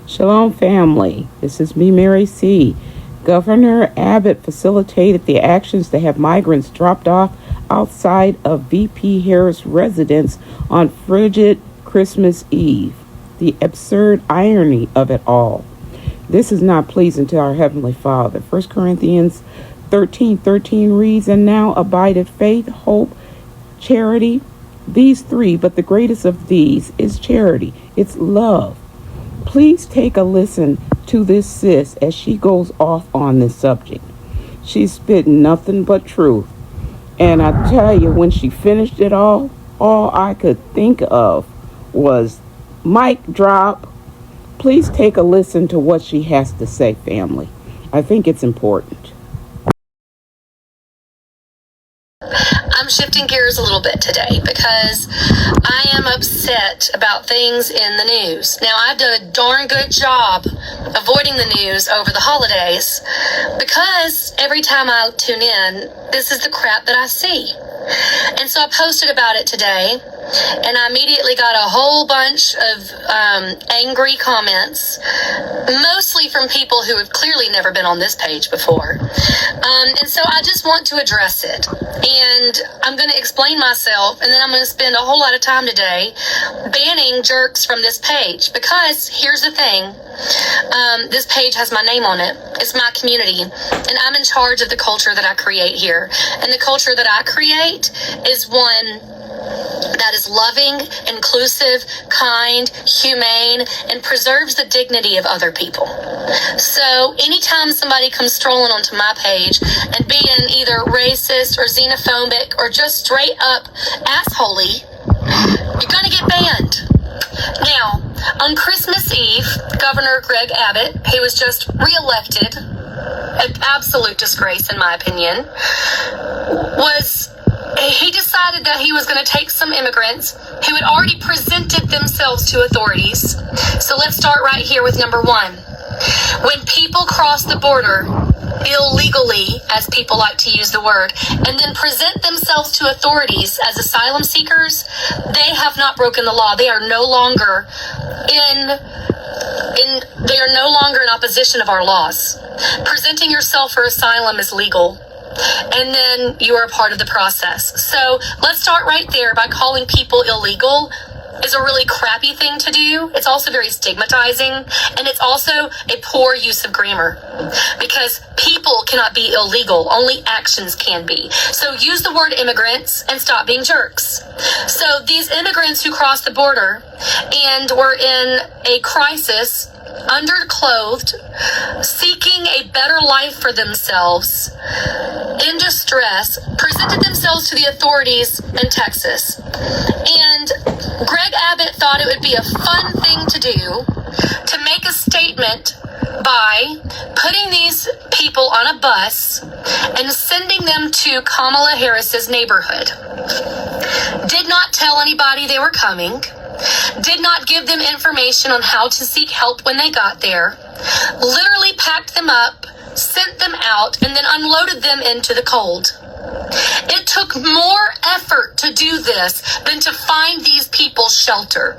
Shalom, family. This is me, Mary C. Governor Abbott facilitated the actions to have migrants dropped off outside of VP Harris' residence on frigid Christmas Eve. The absurd irony of it all. This is not pleasing to our Heavenly Father. 1 Corinthians 13:13 reads, "And now abideth faith, hope, charity, these three, but the greatest of these is charity." It's love. Please take a listen to this sis as she goes off on this subject. She's spitting nothing but truth. And I tell you, when she finished it all I could think of was mic drop. Please take a listen to what she has to say, family. I think it's important. I'm shifting gears a little bit today because I am upset about things in the news. Now, I've done a darn good job avoiding the news over the holidays because every time I tune in, this is the crap that I see. And so I posted about it today, and I immediately got a whole bunch of angry comments, mostly from people who have clearly never been on this page before. And so I just want to address it. And I'm going to explain myself, and then I'm going to spend a whole lot of time today banning jerks from this page. Because here's the thing. This page has my name on it. It's my community, and I'm in charge of the culture that I create here. And the culture that I create is one that is loving, inclusive, kind, humane, and preserves the dignity of other people. So anytime somebody comes strolling onto my page and being either racist or xenophobic or just straight up assholey, you're gonna get banned. Now, on Christmas Eve, Governor Greg Abbott, who was just reelected, an absolute disgrace in my opinion, he decided that he was going to take some immigrants who had already presented themselves to authorities. So let's start right here with number one. When people cross the border illegally, as people like to use the word, and then present themselves to authorities as asylum seekers, they have not broken the law. They are no longer in opposition of our laws. Presenting yourself for asylum is legal. And then you are a part of the process. So let's start right there by calling people illegal is a really crappy thing to do. It's also very stigmatizing, and it's also a poor use of grammar because people cannot be illegal. Only actions can be. So use the word immigrants and stop being jerks. So these immigrants who crossed the border and were in a crisis, underclothed, seeking a better life for themselves, in distress, presented themselves to the authorities in Texas. And Greg Abbott thought it would be a fun thing to do to make a statement by putting these people on a bus and sending them to Kamala Harris's neighborhood. Did not tell anybody they were coming. Did not give them information on how to seek help when they got there, literally packed them up, sent them out, and then unloaded them into the cold. It took more effort to do this than to find these people shelter.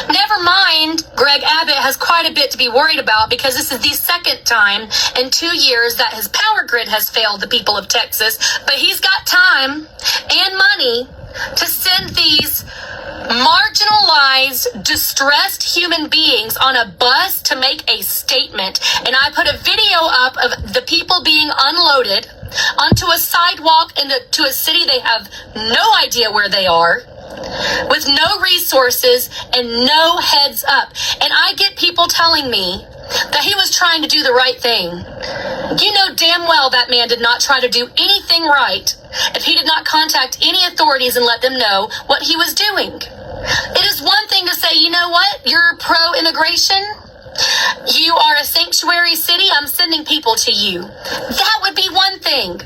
Never mind, Greg Abbott has quite a bit to be worried about because this is the second time in 2 years that his power grid has failed the people of Texas, but he's got time and money to send these marginalized, distressed human beings on a bus to make a statement. And I put a video up of the people being unloaded onto a sidewalk into a city they have no idea where they are, with no resources and no heads up. And I get people telling me that he was trying to do the right thing. You know damn well that man did not try to do anything right if he did not contact any authorities and let them know what he was doing. It is one thing to say, you know what, you're pro-immigration, you are a sanctuary city, I'm sending people to you. That would be one thing,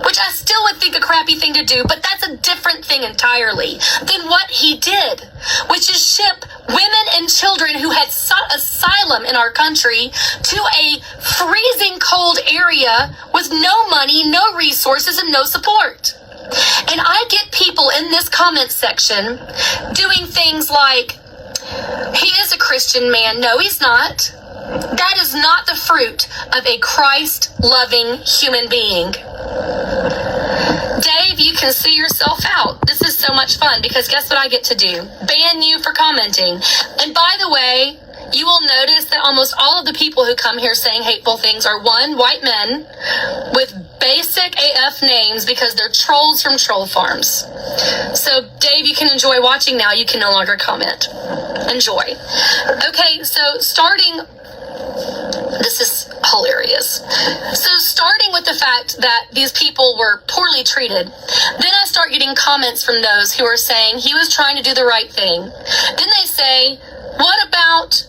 which I still would think a crappy thing to do, but that's a different thing entirely than what he did, which is ship women and children who had sought asylum in our country to a freezing cold area with no money, no resources, and no support. And I get people in this comment section doing things like, he is a Christian man. No, he's not. That is not the fruit of a Christ-loving human being. Dave, you can see yourself out. This is so much fun because guess what I get to do? Ban you for commenting. And by the way, you will notice that almost all of the people who come here saying hateful things are, one, white men with basic AF names because they're trolls from troll farms. So, Dave, you can enjoy watching now. You can no longer comment. Enjoy. Okay, so this is hilarious. So starting with the fact that these people were poorly treated, then I start getting comments from those who are saying he was trying to do the right thing. Then they say, what about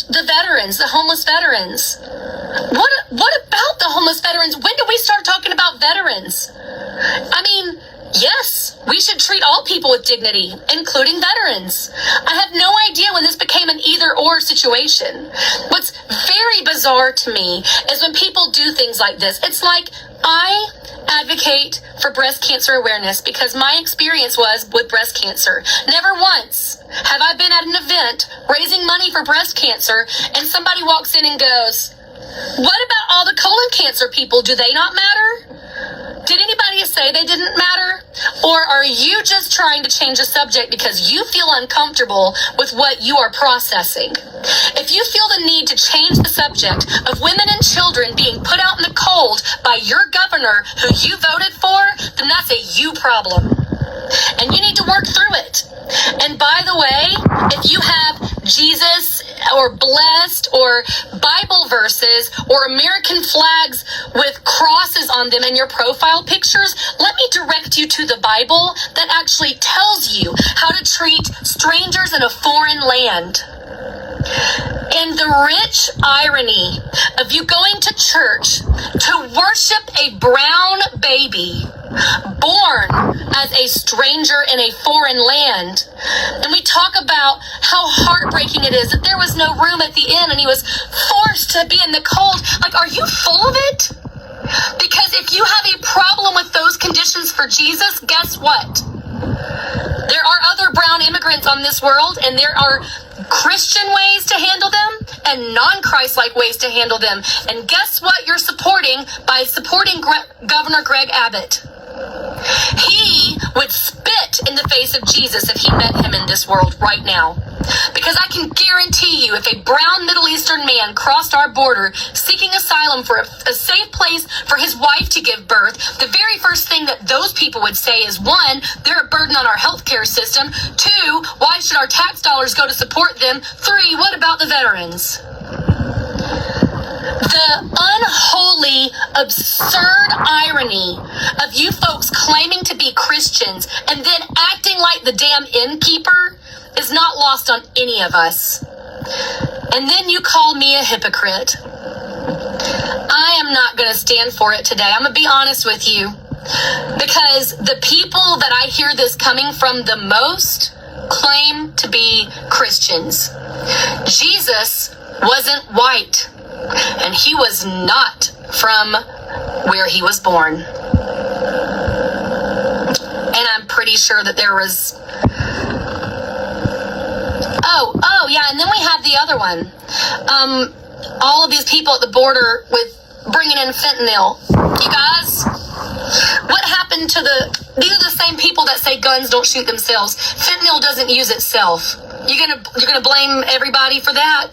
the veterans, the homeless veterans? What about the homeless veterans? When did we start talking about veterans? I mean, yes, we should treat all people with dignity, including veterans. I have no idea when this became an either-or situation. What's very bizarre to me is when people do things like this. It's like I advocate for breast cancer awareness because my experience was with breast cancer. Never once have I been at an event raising money for breast cancer and somebody walks in and goes, what about all the colon cancer people? Do they not matter? Did anybody say they didn't matter? Or are you just trying to change the subject because you feel uncomfortable with what you are processing? If you feel the need to change the subject of women and children being put out in the cold by your governor who you voted for, then that's a you problem. And you need to work through it. And by the way, if you have Jesus or blessed or Bible verses or American flags with crosses on them in your profile pictures, let me direct you to the Bible that actually tells you how to treat strangers in a foreign land. And the rich irony of you going to church to worship a brown baby born as a stranger in a foreign land. And we talk about how heartbreaking it is that there was no room at the inn and he was forced to be in the cold. Like, are you full of it? Because if you have a problem with those conditions for Jesus, guess what? There are other brown immigrants on this world, and there are Christian ways to handle them and non-Christ-like ways to handle them. And guess what you're supporting by supporting Governor Greg Abbott? He would spit in the face of Jesus if he met him in this world right now. Because I can guarantee you, if a brown Middle Eastern man crossed our border seeking asylum for a safe place for his wife to give birth, the very first thing that those people would say is, one, they're a burden on our healthcare system. Two, why should our tax dollars go to support them? Three, what about the veterans? The unholy, absurd irony of you folks claiming to be Christians and then acting like the damn innkeeper is not lost on any of us. And then you call me a hypocrite. I am not going to stand for it today. I'm going to be honest with you. Because the people that I hear this coming from the most claim to be Christians. Jesus wasn't white. And he was not from where he was born. And I'm pretty sure that there was... Oh, yeah, and then we have the other one. All of these people at the border with bringing in fentanyl. You guys, what happened to these are the same people that say guns don't shoot themselves. Fentanyl doesn't use itself. You're gonna blame everybody for that?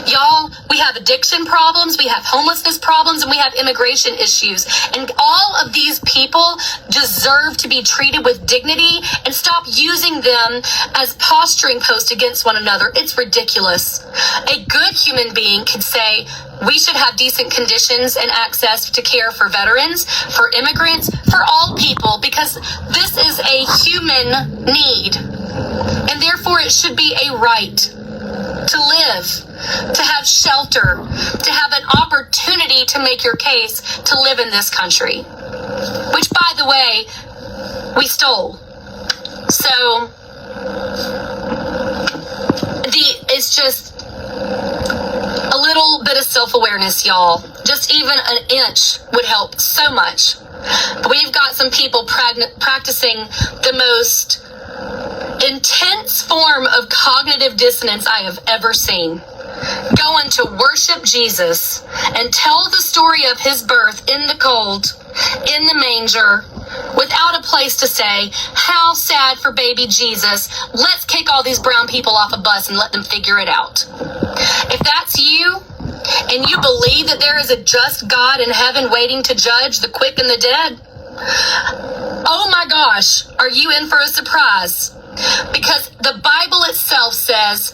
Y'all, we have addiction problems, we have homelessness problems, and we have immigration issues. And all of these people deserve to be treated with dignity and stop using them as posturing posts against one another. It's ridiculous. A good human being could say, we should have decent conditions and access to care for veterans, for immigrants, for all people, because this is a human need. And therefore it should be a right to live, to have shelter, to have an opportunity to make your case to live in this country, which, by the way, we stole. So it's just a little bit of self-awareness, y'all. Just even an inch would help so much. We've got some people practicing the most intense form of cognitive dissonance I have ever seen. going to worship Jesus and tell the story of his birth in the cold, in the manger, without a place to say, how sad for baby Jesus. Let's kick all these brown people off a bus and let them figure it out. If that's you, and you believe that there is a just God in heaven waiting to judge the quick and the dead, oh my gosh, are you in for a surprise? Because the Bible itself says,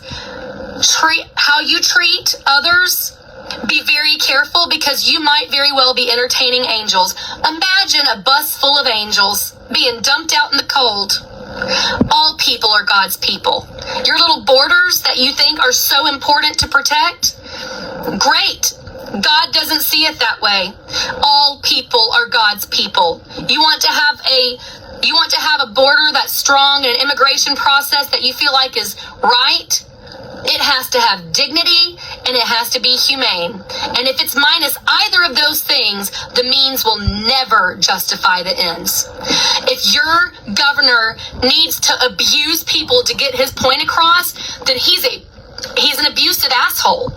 how you treat others, be very careful, because you might very well be entertaining angels. Imagine a bus full of angels being dumped out in the cold. All people are God's people. Your little borders that you think are so important to protect, great. God doesn't see it that way. All people are God's people. You want to have a border that's strong and an immigration process that you feel like is right? It has to have dignity and it has to be humane. And if it's minus either of those things, the means will never justify the ends. If your governor needs to abuse people to get his point across, then he's an abusive asshole.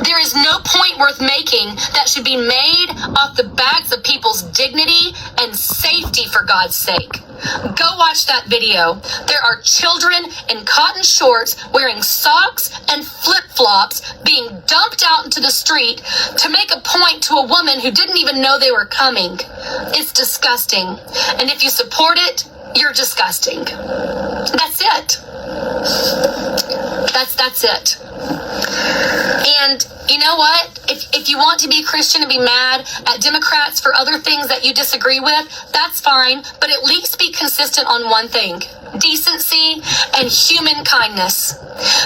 There is no point worth making that should be made off the backs of people's dignity and safety, for God's sake. Go watch that video. There are children in cotton shorts wearing socks and flip-flops being dumped out into the street to make a point to a woman who didn't even know they were coming. It's disgusting. And if you support it, you're disgusting. That's it. That's it. And you know what? If you want to be a Christian and be mad at Democrats for other things that you disagree with, that's fine. But at least be consistent on one thing: decency and human kindness.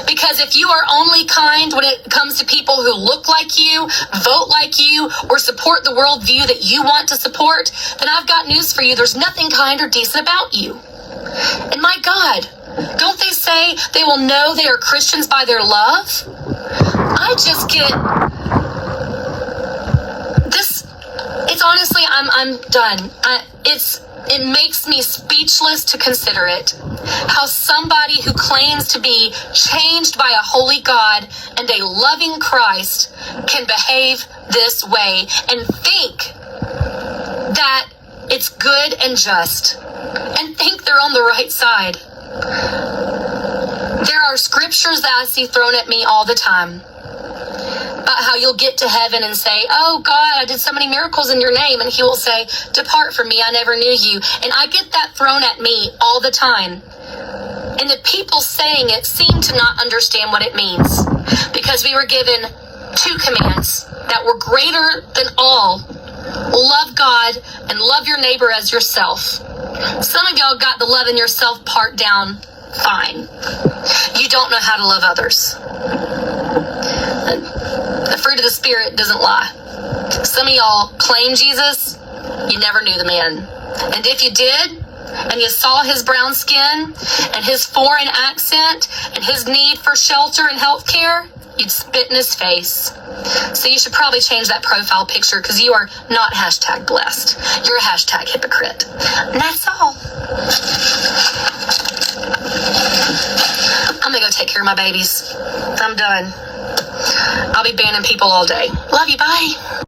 Because if you are only kind when it comes to people who look like you, vote like you, or support the worldview that you want to support, then I've got news for you. There's nothing kind or decent about you. And my God, don't they say they will know they are Christians by their love? I just get this. It's honestly, I'm done. It makes me speechless to consider it. How somebody who claims to be changed by a holy God and a loving Christ can behave this way and think that it's good and just, and think they're on the right side. There are scriptures that I see thrown at me all the time about how you'll get to heaven and say, oh God, I did so many miracles in your name. And he will say, depart from me, I never knew you. And I get that thrown at me all the time. And the people saying it seem to not understand what it means, because we were given two commands that were greater than all. Love God and love your neighbor as yourself. Some of y'all got the loving yourself part down fine. You don't know how to love others. The fruit of the Spirit doesn't lie. Some of y'all claim Jesus, you never knew the man. And if you did, and you saw his brown skin and his foreign accent and his need for shelter and health care, you'd spit in his face. So you should probably change that profile picture, because you are not hashtag blessed. You're a hashtag hypocrite. And that's all. I'm gonna go take care of my babies. I'm done. I'll be banning people all day. Love you, bye.